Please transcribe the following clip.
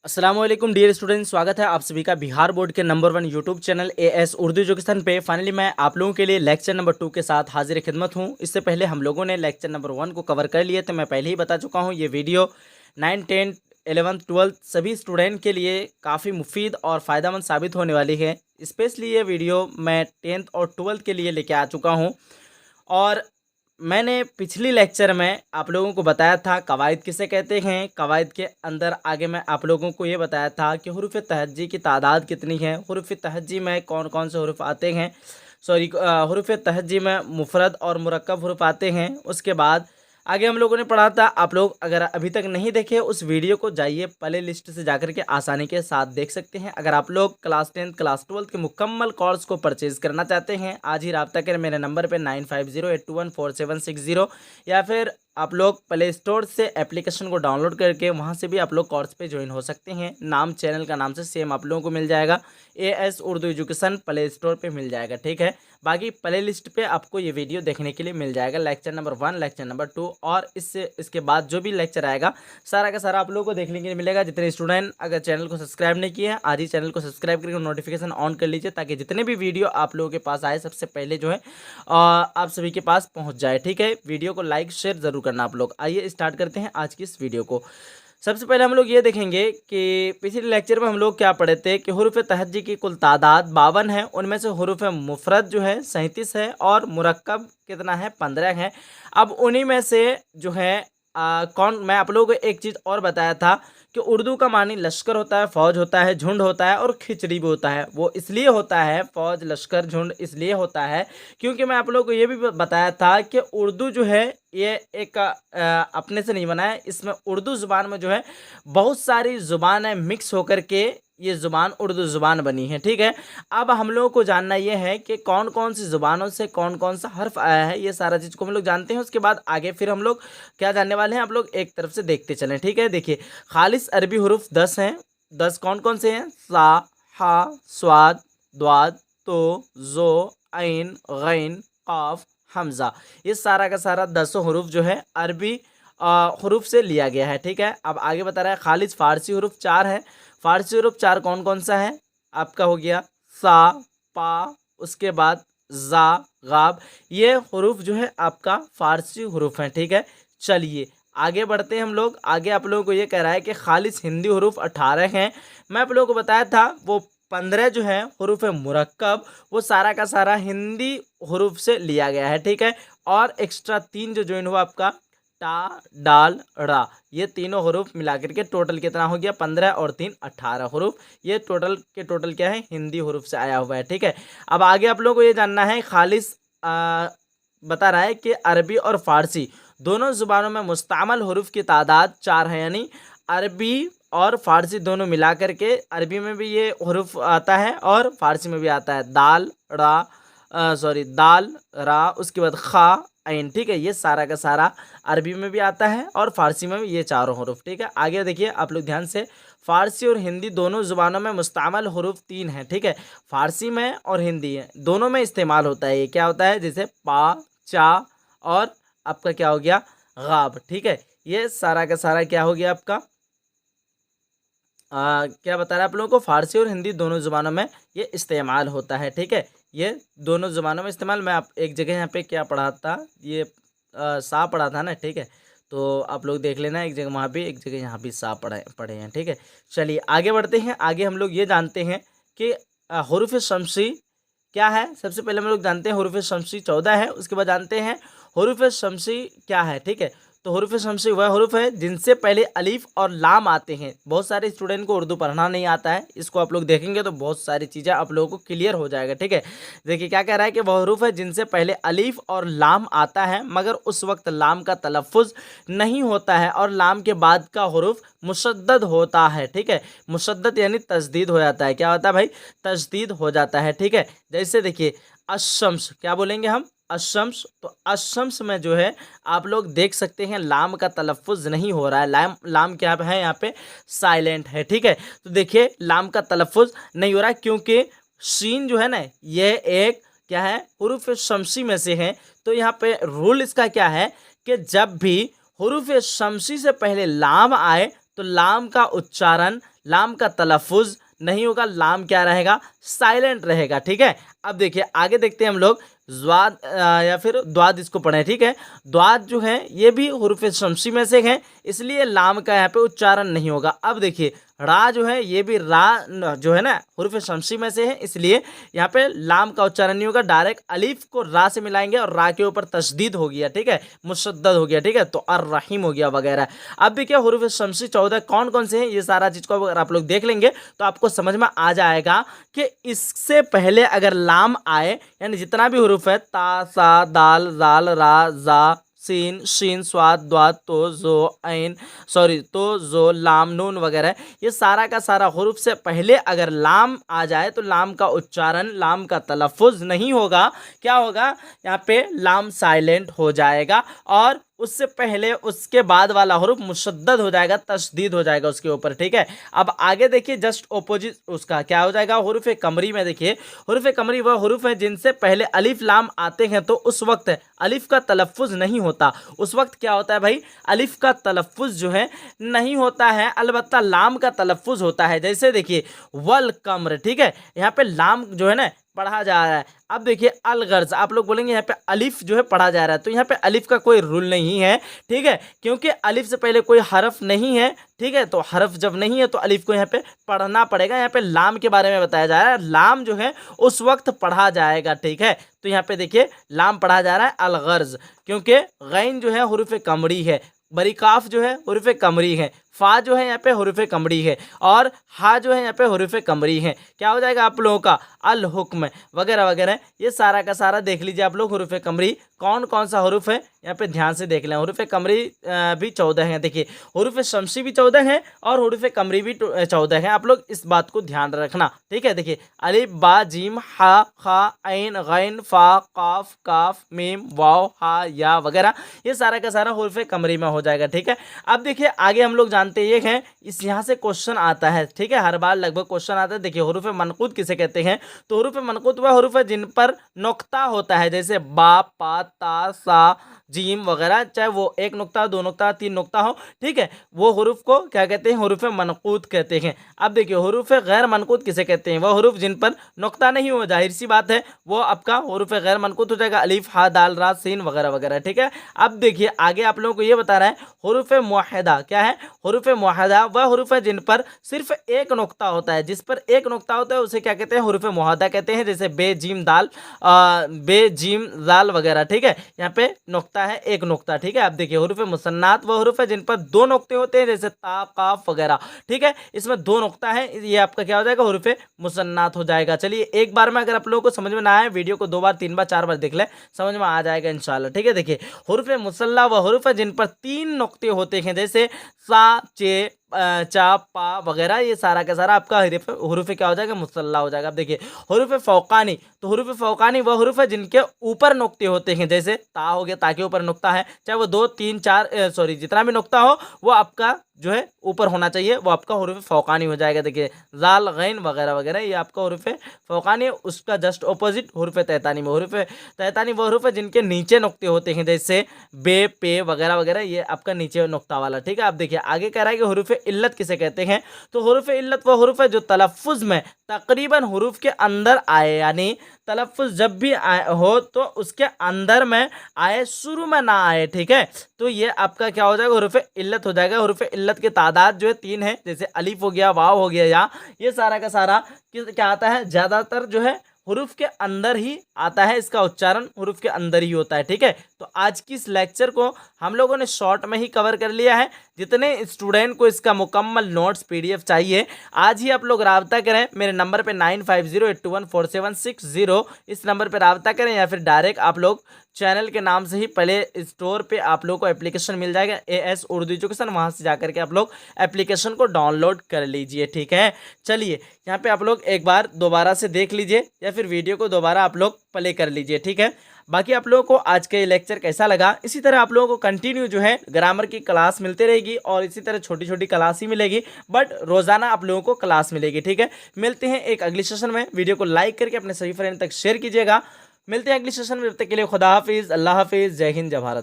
अस्सलाम वालेकुम dear student, स्वागत है आप सभी का बिहार बोर्ड के number 1 YouTube channel as Urdu education पे। फाइनली मैं आप लोगों के लिए लेक्चर नंबर 2 के साथ हाजिर खिदमत हूं। इससे पहले हम लोगों ने लेक्चर नंबर 1 को कवर कर लिए थे। मैं पहले ही बता चुका हूं ये वीडियो 9, 10, 11, 12 सभी स्टूडेंट के लिए काफ़ी मुफीद और फ़ायदेमंद साबित होने वाली है। स्पेशली ये वीडियो मैं 10th और 12th के लिए लेके आ चुका हूँ। और मैंने पिछली लेक्चर में आप लोगों को बताया था कवायद किसे कहते हैं। कवायद के अंदर आगे मैं आप लोगों को ये बताया था कि हुरूफ तहज्जी की तादाद कितनी है, हुरूफ तहज्जी में कौन कौन से हुरूफ आते हैं। हुरूफ तहज्जी में मुफरद और मुरक्कब हुरूफ आते हैं। उसके बाद आगे हम लोगों ने पढ़ा था। आप लोग अगर अभी तक नहीं देखे उस वीडियो को जाइए प्ले लिस्ट से जाकर के आसानी के साथ देख सकते हैं। अगर आप लोग क्लास 10 क्लास 12 के मुकम्मल कोर्स को परचेज़ करना चाहते हैं, आज ही रब्ता करें मेरे नंबर पे 9508214760, या फिर आप लोग प्ले स्टोर से एप्लीकेशन को डाउनलोड करके वहाँ से भी आप लोग कोर्स पे ज्वाइन हो सकते हैं। नाम चैनल का नाम से सेम आप लोगों को मिल जाएगा, as Urdu education play store पे मिल जाएगा। ठीक है, बाकी प्ले लिस्ट पे आपको ये वीडियो देखने के लिए मिल जाएगा, लेक्चर नंबर 1, लेक्चर नंबर 2 और इसके बाद जो भी लेक्चर आएगा सारा का सारा आप लोगों को देखने के लिए मिलेगा। जितने स्टूडेंट अगर चैनल को सब्सक्राइब नहीं किए हैं, आज ही चैनल को सब्सक्राइब करके नोटिफिकेशन ऑन कर लीजिए, ताकि जितने भी वीडियो आप लोगों के पास आए सबसे पहले जो है आप सभी के पास पहुँच जाए। ठीक है, वीडियो को लाइक शेयर ज़रूर करना आप लोग। आइए स्टार्ट करते हैं आज की इस वीडियो को। सबसे पहले हम लोग ये देखेंगे कि पिछले लेक्चर में हम लोग क्या पढ़े थे कि हुरूफ तहज्जी की कुल तादाद 52 है। उनमें से हुरूफ मुफरद जो है 37 है और मुरक्कब कितना है 15 है। अब उन्हीं में से जो है मैं आप लोगों को एक चीज़ और बताया था कि उर्दू का मानी लश्कर होता है, फ़ौज होता है, झुंड होता है और खिचड़ी भी होता है। वो इसलिए होता है फ़ौज लश्कर झुंड इसलिए होता है क्योंकि मैं आप लोगों को ये भी बताया था कि उर्दू जो है ये एक अपने से नहीं बना है। इसमें उर्दू ज़ुबान में जो है बहुत सारी ज़ुबान है मिक्स होकर के ये ज़ुबान उर्दू ज़ुबान बनी है। ठीक है, अब हम लोगों को जानना ये है कि कौन कौन सी ज़ुबानों से कौन कौन सा हर्फ आया है, ये सारा चीज़ को हम लोग जानते हैं। उसके बाद आगे फिर हम लोग क्या जानने वाले हैं, आप लोग एक तरफ से देखते चलें। ठीक है, देखिए खालिस अरबी हुरूफ 10 हैं। 10 कौन कौन से हैं? सा, हा, स्वाद, द्वाद, तो, जो, ऐन, गैन, काफ, हमज़ा। ये सारा का सारा 10 हुरूफ जो है अरबी हुरूफ से लिया गया है। ठीक है, अब आगे बता रहा है खालिस फ़ारसी हुरूफ 4 है। फ़ारसी हुरूफ 4 कौन कौन सा है? आपका हो गया सा, पा, उसके बाद जा, गाब। ये हुरूफ जो है आपका फ़ारसी हुरूफ हैं। ठीक है, चलिए आगे बढ़ते हैं हम लोग। आगे आप लोगों को ये कह रहा है कि खालिस हिंदी हुरूफ 18 हैं। मैं आप लोगों को बताया था वो 15 जो है हुरूफ मुरक्कब, वो सारा का सारा हिंदी हुरूफ से लिया गया है। ठीक है, और एक्स्ट्रा 3 जो ज्वाइन हुआ आपका टा, डाल, रा, ये तीनों हुरूफ मिला करके टोटल कितना हो गया? 15 और 3 18 हुरूफ। ये टोटल के टोटल क्या है? हिंदी हुरूफ से आया हुआ है। ठीक है, अब आगे आप लोगों को ये जानना है खालिस बता रहा है कि अरबी और फ़ारसी दोनों ज़ुबानों में मुस्तअमल हुरूफ की तादाद 4 है। यानी अरबी और फ़ारसी दोनों मिला करके अरबी में भी ये हुरूफ आता है और फ़ारसी में भी आता है। दाल, दाल, रा, उसके बाद खा, ऐन। ठीक है, ये सारा का सारा अरबी में भी आता है और फ़ारसी में भी ये चारों हुरूफ। ठीक है, आगे देखिए आप लोग ध्यान से, फ़ारसी और हिंदी दोनों ज़ुबानों में मुस्तअमल हुरूफ 3 है। ठीक है, फ़ारसी में और हिंदी है दोनों में इस्तेमाल होता है। ये क्या होता है? जैसे पा, चा और आपका क्या हो गया? गाब। ठीक है, ये सारा का सारा क्या हो गया आपका? क्या बता रहा है आप लोगों को? फ़ारसी और हिंदी दोनों ज़ुबानों में ये इस्तेमाल होता है। ठीक है, ये दोनों ज़ुबानों में इस्तेमाल। मैं आप एक जगह यहाँ पे क्या पढ़ा था, ये सा पढ़ा था ना। ठीक है, तो आप लोग देख लेना, एक जगह वहाँ पे एक जगह यहाँ भी सा पढ़े हैं। ठीक है, चलिए आगे बढ़ते हैं। आगे हम लोग ये जानते हैं कि हुरूफ शमसी क्या है। सबसे पहले हम लोग जानते हैं हुरूफ शमसी 14 है। उसके बाद जानते हैं हुरूफ शमसी क्या है। ठीक है, तो हुरूफ शमसी वह हुरूफ है जिनसे पहले अलीफ और लाम आते हैं। बहुत सारे स्टूडेंट को उर्दू पढ़ना नहीं आता है, इसको आप लोग देखेंगे तो बहुत सारी चीज़ें आप लोगों को क्लियर हो जाएगा। ठीक है, देखिए क्या कह रहा है कि वह हुरूफ है जिनसे पहले अलीफ और लाम आता है मगर उस वक्त लाम का तलफ़ुज़ नहीं होता है और लाम के बाद का हुरूफ मुशद्दद होता है। ठीक है, मुशद्दद यानी तजदीद हो जाता है। क्या होता है भाई? तजदीद हो जाता है। ठीक है, जैसे देखिए अशम्स, क्या बोलेंगे हम? अशम्स। तो अशम्स में जो है आप लोग देख सकते हैं लाम का तलफ़ुज़ नहीं हो रहा है। लाम क्या है? यहाँ पे साइलेंट है। ठीक है, तो देखिए लाम का तलफ़ुज़ नहीं हो रहा है क्योंकि शीन जो है ना, यह एक क्या है? हुरूफ शमसी में से है। तो यहाँ पे रूल इसका क्या है कि जब भी हुरूफ शमसी से पहले लाम आए तो लाम का उच्चारण लाम का तलफ़ुज़ नहीं होगा, लाम क्या रहेगा, साइलेंट रहेगा। ठीक है, अब देखिए आगे देखते हैं हम लोग ज़्वाद या फिर द्वाद इसको पढ़ें। ठीक है, द्वाद जो है ये भी हुरूफ़ शम्सी में से है, इसलिए लाम का यहाँ पे उच्चारण नहीं होगा। अब देखिए रा जो है ये भी रा जो है ना हुरूफ़ शम्सी में से है, इसलिए यहाँ पे लाम का उच्चारण नहीं होगा। डायरेक्ट अलीफ को रा से मिलाएंगे और रा के ऊपर तशदीद हो गया। ठीक है, मुशद्दद हो गया। ठीक है, तो अर्रहीम हो गया वगैरह। अब भी क्या हुरूफ़ शम्सी 14 कौन कौन से हैं, ये सारा चीज़ को अगर आप लोग देख लेंगे तो आपको समझ में आ जाएगा कि इससे पहले अगर लाम आए, यानी जितना भी हुरूफ है ता सा दाल जाल रा जा सीन शीन स्वाद द्वाद तो जो लाम नून वगैरह, ये सारा का सारा हुरूफ से पहले अगर लाम आ जाए तो लाम का उच्चारण, लाम का तलफ़ुज़ नहीं होगा। क्या होगा, यहाँ पे लाम साइलेंट हो जाएगा और उससे पहले उसके बाद वाला हुरूफ मुशद्दद हो जाएगा, तशदीद हो जाएगा उसके ऊपर। ठीक है, अब आगे देखिए जस्ट ऑपोजिट उसका क्या हो जाएगा, हुरूफ कमरी में देखिए हुरूफ कमरी वह हुरूफ है जिनसे पहले अलिफ लाम आते हैं तो उस वक्त अलिफ का तलफ़ुज़ नहीं होता। उस वक्त क्या होता है भाई, अलिफ का तलफ़ुज़ जो है नहीं होता है, अलबत्ता लाम का तलफ़ुज़ होता है। जैसे देखिए वल कमर, ठीक है, यहाँ पे लाम जो है ना पढ़ा जा रहा है। अब देखिए अलगर्ज, आप लोग बोलेंगे यहाँ पे अलिफ जो है पढ़ा जा रहा है, तो यहाँ पे अलिफ का कोई रूल नहीं है। ठीक है, क्योंकि अलिफ से पहले कोई हरफ नहीं है। ठीक है, तो हरफ जब नहीं है तो अलिफ को यहाँ पे पढ़ना पड़ेगा। यहाँ पे लाम के बारे में बताया जा रहा है, लाम जो है उस वक्त पढ़ा जाएगा। ठीक है, तो यहाँ पे देखिए लाम पढ़ा जा रहा है अलगर्ज, क्योंकि गैन जो है हुरूफ कमरी है, बरीकाफ जो है हुरूफ कमरी है, फा जो है यहाँ पे हुरूफ कमरी है और हा जो है यहाँ पे हुरूफ कमरी है। क्या हो जाएगा आप लोगों का, अल हुक्म वगैरह वगैरह, ये सारा का सारा देख लीजिए आप लोग। हुरूफ कमरी कौन कौन सा हुरूफ है यहाँ पे ध्यान से देख लें। हुरूफ कमरी भी 14 हैं। देखिए हुरूफ शम्सी भी 14 हैं और हुरूफ कमरी भी 14 हैं। आप लोग इस बात को ध्यान रखना। ठीक है, देखिए अलिफ बा जीम हा खा ऐन गैन फा काफ काफ मीम वाव हा या वगैरह, ये सारा का सारा हुरूफ कमरी में हो जाएगा। ठीक है, अब देखिए आगे हम लोग जानते ये हैं, इस यहाँ से क्वेश्चन आता है। ठीक है, हर बार लगभग क्वेश्चन आता है। देखिए हुरूफ मनकूत किसे कहते हैं, तो हुरूफ मनकूत वह हुरूफ है जिन पर नुक्ता होता है, जैसे बा पा ता सा जीम वगैरह, चाहे वो एक नुक्ता, दो नुक्ता, तीन नुक्ता हो। ठीक है, वो हुरूफ को क्या कहते हैं, हुरूफ मनकूत कहते हैं। अब देखिए हुरूफ गैर मनकूत किसे कहते हैं, वह हुरूफ जिन पर नुक्ता नहीं हो, जाहिर सी बात है वो आपका हुरूफ गैर मनकूत हो जाएगा, अलिफ हा दाल रा सीन वगैरह वगैरह। ठीक है, अब देखिए आगे आप लोगों को ये बता रहा है हुरूफ मुआहिदा क्या है, हुरूफ मुआहिदा वह हुरूफ है जिन पर सिर्फ एक नुक्ता होता है, जिस पर एक नुक्ता होता है उसे क्या कहते हैं, हुरूफ मुआहिदा कहते हैं। जैसे बे जीम दाल बे जीम दाल वगैरह। ठीक है, यहाँ पे नुक्ता है, एक नुक्ता। ठीक है, अब देखिए हुरूफ मुसन्नात वह हुरूफ है जिन पर दो नुक्ते होते हैं, जैसे ता काफ वगैरह। ठीक है, इसमें दो नुक्ता है, ये आपका क्या हो जाएगा, हुरूफ मुसन्नात हो जाएगा। चलिए एक बार में अगर आप लोगों को समझ में ना आए, वीडियो को 2 बार 3 बार 4 बार देख ले, समझ में आ जाएगा इंशाल्लाह। ठीक है, देखिए हुरूफ मुसल्ला वह हुरूफ है जिन पर 3 नुक्ते होते हैं, जैसे सा चे चा पा वगैरह, ये सारा का सारा आपका हुरूफ क्या हो जाएगा, मुसल्ला हो जाएगा। अब देखिए हुरूफ फौकानी, तो हुरूफ फौकानी वह हुरूफ है जिनके ऊपर नुक्ते होते हैं, जैसे ता हो गया, ता के ऊपर नुक्ता है, चाहे वो 2 3 4 सॉरी जितना भी नुक्ता हो वो आपका जो है ऊपर होना चाहिए, वो आपका हुरूफ फौकानी हो जाएगा। देखिए जाल गैन वगैरह वगैरह, ये आपका हुरूफ फौकानी। उसका जस्ट ऑपोजिट हुरूफ तैतानी में, हुरूफ तैतानी वह हुरूफ है जिनके नीचे नुक्ते होते हैं, जैसे बे पे वगैरह वगैरह, ये आपका नीचे नुक्ता वाला। ठीक है, आप देखिए आगे कह रहा है कि हुरूफ इल्लत किसे कहते हैं, तो हुरूफ इल्लत वह हुरूफ है जो तलफ़ुज़ में तकरीबन हुरूफ के अंदर आए, यानी तलफ़ुज़ जब भी आए हो तो उसके अंदर में आए, शुरू में ना आए। ठीक है, तो ये आपका क्या हो जाएगा, हुरूफ इल्लत हो जाएगा। हुरूफ इल्लत की तादाद जो है 3 है, जैसे अलिफ हो गया, वाव हो गया, या, ये सारा का सारा क्या आता है, ज़्यादातर जो है हुरूफ के अंदर ही आता है, इसका उच्चारण हुरूफ के अंदर ही होता है। ठीक है, तो आज की इस लेक्चर को हम लोगों ने शॉर्ट में ही कवर कर लिया है। जितने स्टूडेंट को इसका मुकम्मल नोट्स PDF चाहिए, आज ही आप लोग राब्ता करें मेरे नंबर पे 9508214760, इस नंबर पे राब्ता करें, या फिर डायरेक्ट आप लोग चैनल के नाम से ही प्ले स्टोर पे आप लोग को एप्लीकेशन मिल जाएगा AS उर्दू एजुकेशन, वहाँ से जाकर के आप लोग एप्लीकेशन को डाउनलोड कर लीजिए। ठीक है, चलिए यहाँ पे आप लोग एक बार दोबारा से देख लीजिए या फिर वीडियो को दोबारा आप लोग प्ले कर लीजिए। ठीक है, बाकी आप लोगों को आज का ये लेक्चर कैसा लगा, इसी तरह आप लोगों को कंटिन्यू जो है ग्रामर की क्लास मिलती रहेगी और इसी तरह छोटी छोटी क्लास ही मिलेगी, बट रोज़ाना आप लोगों को क्लास मिलेगी। ठीक है, मिलते हैं एक अगली सेशन में। वीडियो को लाइक करके अपने सभी फ्रेंड तक शेयर कीजिएगा। मिलते हैं अगली सेशन में, तब तक के लिए खुदा हाफिज़, अल्लाह हाफिज़, जय हिंद, जय भारत।